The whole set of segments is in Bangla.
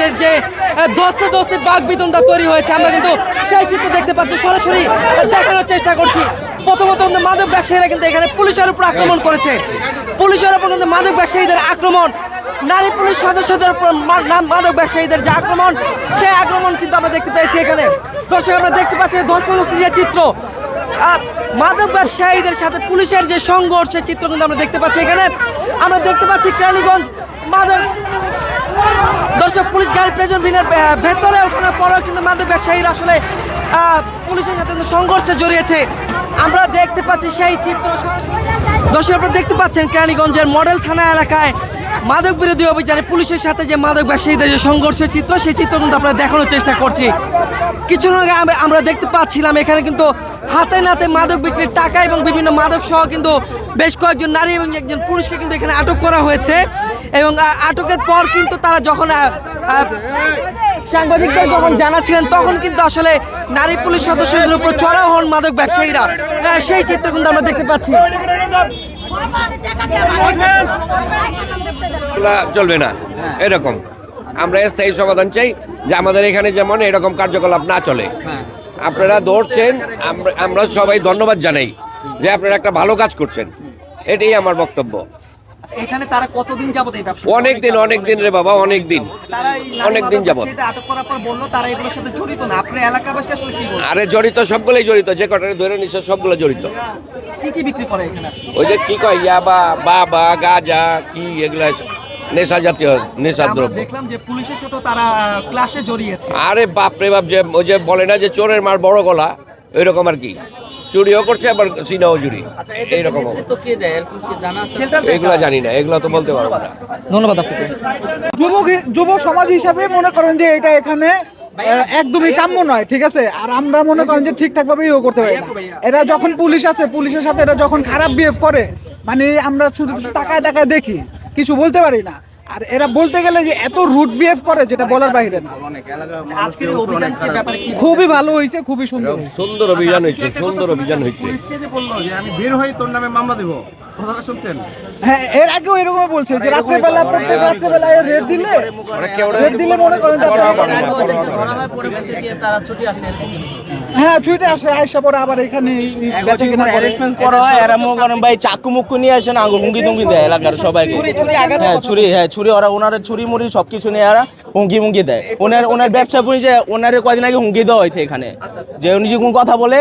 কেরানীগঞ্জের যে দস্তে বাগবিতণ্ডা তৈরি হয়েছে, আমরা কিন্তু সেই চিত্র দেখতে পাচ্ছি, সরাসরি দেখানোর চেষ্টা করছি। প্রথমত মাদক ব্যবসায়ীরা কিন্তু এখানে পুলিশের উপর আক্রমণ করেছে, পুলিশের উপর কিন্তু মাদক ব্যবসায়ীদের আক্রমণ, নারী পুলিশ সদস্যদের উপর মাদক ব্যবসায়ীদের যে আক্রমণ, সেই আক্রমণ কিন্তু আমরা দেখতে পেয়েছি এখানে। দর্শক আমরা দেখতে পাচ্ছি ধস্তাধস্তি যে চিত্র, মাদক ব্যবসায়ীদের সাথে পুলিশের যে সংঘর্ষের চিত্র কিন্তু আমরা দেখতে পাচ্ছি এখানে। আমরা দেখতে পাচ্ছি কেরানীগঞ্জ মাদক, দর্শক পুলিশ গাড়ি প্রেজেন্ট ভেতরে ওঠানোর পরেও কিন্তু মাদক ব্যবসায়ীরা আসলে পুলিশের সাথে সংঘর্ষে জড়িয়েছে, আমরা দেখতে পাচ্ছি সেই চিত্র। দর্শক আপনারা দেখতে পাচ্ছেন কেরানীগঞ্জের মডেল থানা এলাকায় মাদক বিরোধী অভিযানে পুলিশের সাথে যে মাদক ব্যবসায়ীদের যে সংঘর্ষের চিত্র, সেই চিত্র কিন্তু আমরা দেখানোর চেষ্টা করছি। কিছুক্ষণ আগে আমরা দেখতে পাচ্ছিলাম এখানে কিন্তু হাতে নাতে মাদক বিক্রির টাকা এবং বিভিন্ন মাদক সহ কিন্তু বেশ কয়েকজন নারী এবং একজন পুরুষকে কিন্তু এখানে আটক করা হয়েছে। এবং আটকের পর কিন্তু তারা যখন সাংবাদিকদের যখন জানাচ্ছিলেন, তখন কিন্তু আসলে নারী পুলিশ সদস্যদের উপর চড়াও হন মাদক ব্যবসায়ীরা, সেই চিত্র কিন্তু আমরা দেখতে পাচ্ছি। চলবে না এরকম, আমরা স্থায়ী সমাধান চাই, যে আমাদের এখানে যেমন এরকম কার্যকলাপ না চলে। আপনারা দৌড়ছেন, আমরা সবাই ধন্যবাদ জানাই যে আপনারা একটা ভালো কাজ করছেন, এটাই আমার বক্তব্য। এখানে তারা কতদিন যাবত এই ব্যবসা? অনেক দিন রে বাবা, অনেক দিন যাবত। আটক করার পর বললো তারা এগুলোর সাথে জড়িত না, আপনার এলাকাবাসী আসলে কি বলছে? আরে জড়িত, সবগুলোই জড়িত, যে কটারে ধরে নিছে সবগুলো জড়িত। কি বিক্রি করে এখানে? ওই যে কি কয় ইয়াবা, বাবা, গাঁজা, কি এগুলা নেশা জাতীয় নেশা দ্রব্য। দেখলাম যে পুলিশের সাথে তারা ক্লাসে জড়িয়েছে। আরে বাপ রে বাপ, যে ওই যে বলে না যে চোরের মার বড় গলা, ওইরকম আর কি, চুরিও করছে আবার সিনাও চুরি, এইরকম। এগুলা জানি না, এগুলা তো বলতে পারবো না। ধন্যবাদ আপনাকে। যুব সমাজ হিসাবে মনে করেন যে এটা এখানে একদমই কাম্য নয়, ঠিক আছে। আর আমরা মনে করেন যে ঠিকঠাক ভাবে ইয়ে করতে পারি না। এরা যখন পুলিশ আছে, পুলিশের সাথে এরা যখন খারাপ বিহেভ করে, মানে আমরা শুধু তাকায় দেখি, কিছু বলতে পারি না। আর এরা বলতে গেলে যে এত রুট বিহেভ করে, যেটা বলার বাইরে না। আজকের অভিযান কি ব্যাপারে? খুবই ভালো হয়েছে, খুবই সুন্দর অভিযান হয়েছে, সুন্দর অভিযান হয়েছে। পুলিশকে যে বললো যে আমি বের হই তোর নামে মামলা দেব, কথাটা শুনছেন? হ্যাঁ, এর আগেও এরকম বলছে যে রাত্রেবেলা, প্রত্যেক রাত্রেবেলা রেড দিলে মনে করেন হ্যাঁ ছুটে আসে, আইসা পরে আবার এখানে বেচা কিনা করে। করা হয়, এরা মনে করেন ভাই চাকু মুক্কু নিয়ে আসেন, আগে হুঙ্গি তুঙ্গি দেয় এলাকার সবাইকে। ছুরি ওরা ছুরি মুড়ি সবকিছু নিয়ে এরা হুঙ্গি দেয়। ওনার ব্যবসা পরিচয়, ওনার কদিন আগে হুঙ্গি দেওয়া হয়েছে এখানে, যে উনি যে কোন কথা বলে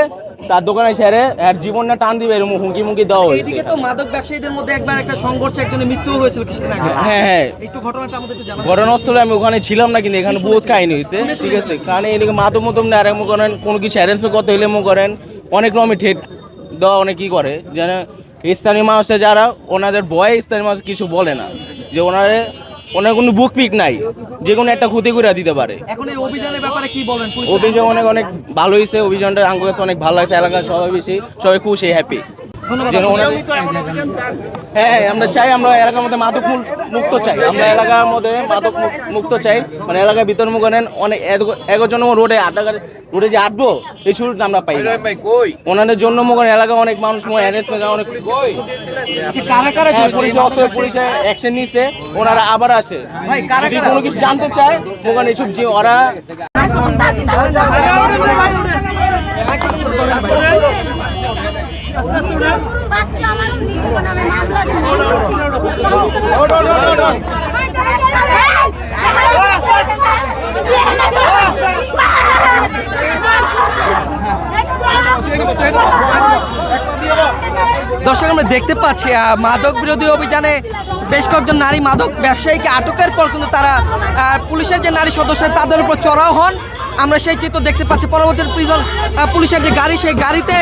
তার দোকানে সেরে আর জীবনটা টান দিবে এরকম হুঙ্গি দেওয়া হয়েছে। এদিকে তো মাদক ব্যবসায়ীদের মধ্যে একবার একটা সংঘর্ষে একজনের মৃত্যু হয়েছিল কিছুদিন আগে। হ্যাঁ, একটু ঘটনাটা আমাদের একটু জানান। ঘটনাস্থলে আমি ওখানে ছিলাম না, কিন্তু এখানে বহুত কাহিনী হয়েছে, ঠিক আছে। কারণ এদিকে মাদক মতম না, আর মনে করেন কোনো কিছু অ্যারেঞ্জমেন্ট করতে হইলে মনে করেন অনেক রকমের ঠেট দেওয়া, অনেক কি করে যেন স্থানীয় মানুষে যারা ওনাদের ভয়ে স্থানীয় মানুষ কিছু বলে না, যে ওনার কোনো বুক পিক নাই, যে কোনো একটা ক্ষতি করে দিতে পারে। এখন এই অভিযানের ব্যাপারে কি বলেন? অভিযান অনেক ভালো হয়েছে, অভিযানটা আমার কাছে অনেক ভালো লাগছে, এলাকার সবাই খুশি, হ্যাপি। হ্যাঁ, আমরা চাই আমরা এলাকার মধ্যে মাদক মুক্ত চাই, আমরা এলাকার মধ্যে মাদক মুক্ত চাই, মানে এলাকার ভিতর মুখ করেন অনেক একজন রোডে যে আটবো এই সুযোগটা আমরা পাই না। ওনাদের জন্য মনে এলাকা অনেক মানুষ অনেক পুলিশে অ্যাকশন নিচ্ছে, ওনারা আবার আসে যদি কোনো কিছু জানতে চায় ওখানে এইসব যে ওরা দর্শক আমরা দেখতে পাচ্ছি মাদক বিরোধী অভিযানে বেশ কয়েকজন নারী মাদক ব্যবসায়ীকে আটকের পর কিন্তু তারা পুলিশের যে নারী সদস্য তাদের উপর চড়াও হন, আমরা সেই চিত্র দেখতে পাচ্ছি। পরবর্তী পুলিশের যে গাড়ি, সেই গাড়িতে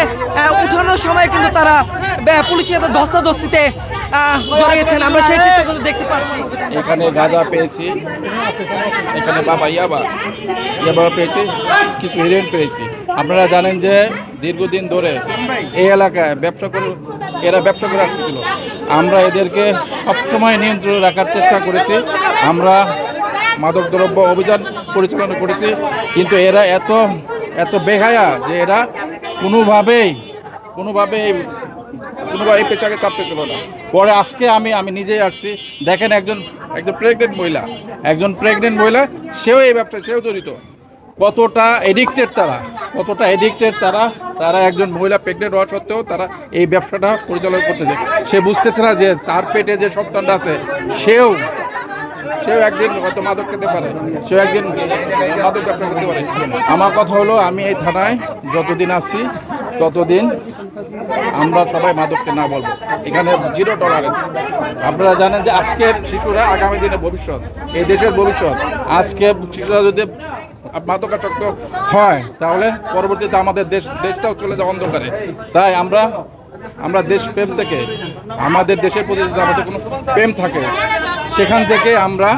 উঠানোর সময় কিন্তু তারা পুলিশের ধস্তাধস্তিতে জড়িয়েছেন, আমরা সেই চিত্র কিন্তু দেখতে পাচ্ছি। এখানে গাঁজা পেয়েছি, এখানে ইয়াবা পেয়েছি, কিছু হিরোইন পেয়েছি। আপনারা জানেন যে দীর্ঘদিন ধরে এই এলাকায় এরা ব্যবসা করে রাখতেছিল। আমরা এদেরকে সবসময় নিয়ন্ত্রণে রাখার চেষ্টা করেছি, আমরা মাদক দ্রব্য অভিযান পরিচালনা করেছি, কিন্তু এরা এত বেহায়া যে এরা কোনোভাবেই কোনোভাবে এই পেশাকে চাপতে ছিল না। পরে আজকে আমি নিজেই আসছি, দেখেন একজন প্রেগনেন্ট মহিলা সেও এই ব্যবসায় সেও জড়িত। কতটা এডিক্টেড তারা একজন মহিলা প্রেগনেন্ট হওয়া সত্ত্বেও তারা এই ব্যবসাটা পরিচালনা করতেছে। সে বুঝতেছে না যে তার পেটে যে সন্তানটা আছে সেও একদিন হয়তো মাদক খেতে পারে, সেও একদিন মাদক ব্যবসা করতে পারে। আমার কথা হলো, আমি এই থানায় যতদিন আসছি ততদিন আমরা সবাই মাদককে না বলবো। এখানে 0 টলারেন্স। আপনারা জানেন যে আজকের শিশুরা আগামী দিনে ভবিষ্যৎ, এই দেশের ভবিষ্যৎ। আজকে শিশুরা যদি মাদকাসক্ত হয় তাহলে পরবর্তীতে আমাদের দেশটাও চলে যায় অন্ধকারে। তাই আমরা দেশপ্রেম থেকে, আমাদের দেশের প্রতি যদি আমাদের কোনো প্রেম থাকে, সেখান থেকে আমরা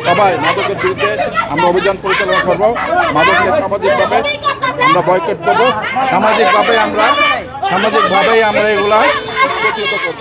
সবাই মাদকের বিরুদ্ধে আমরা অভিযান পরিচালনা করব। মাদককে সামাজিকভাবে আমরা বয়কট করব, সামাজিকভাবেই আমরা এগুলা প্রতিহত করব।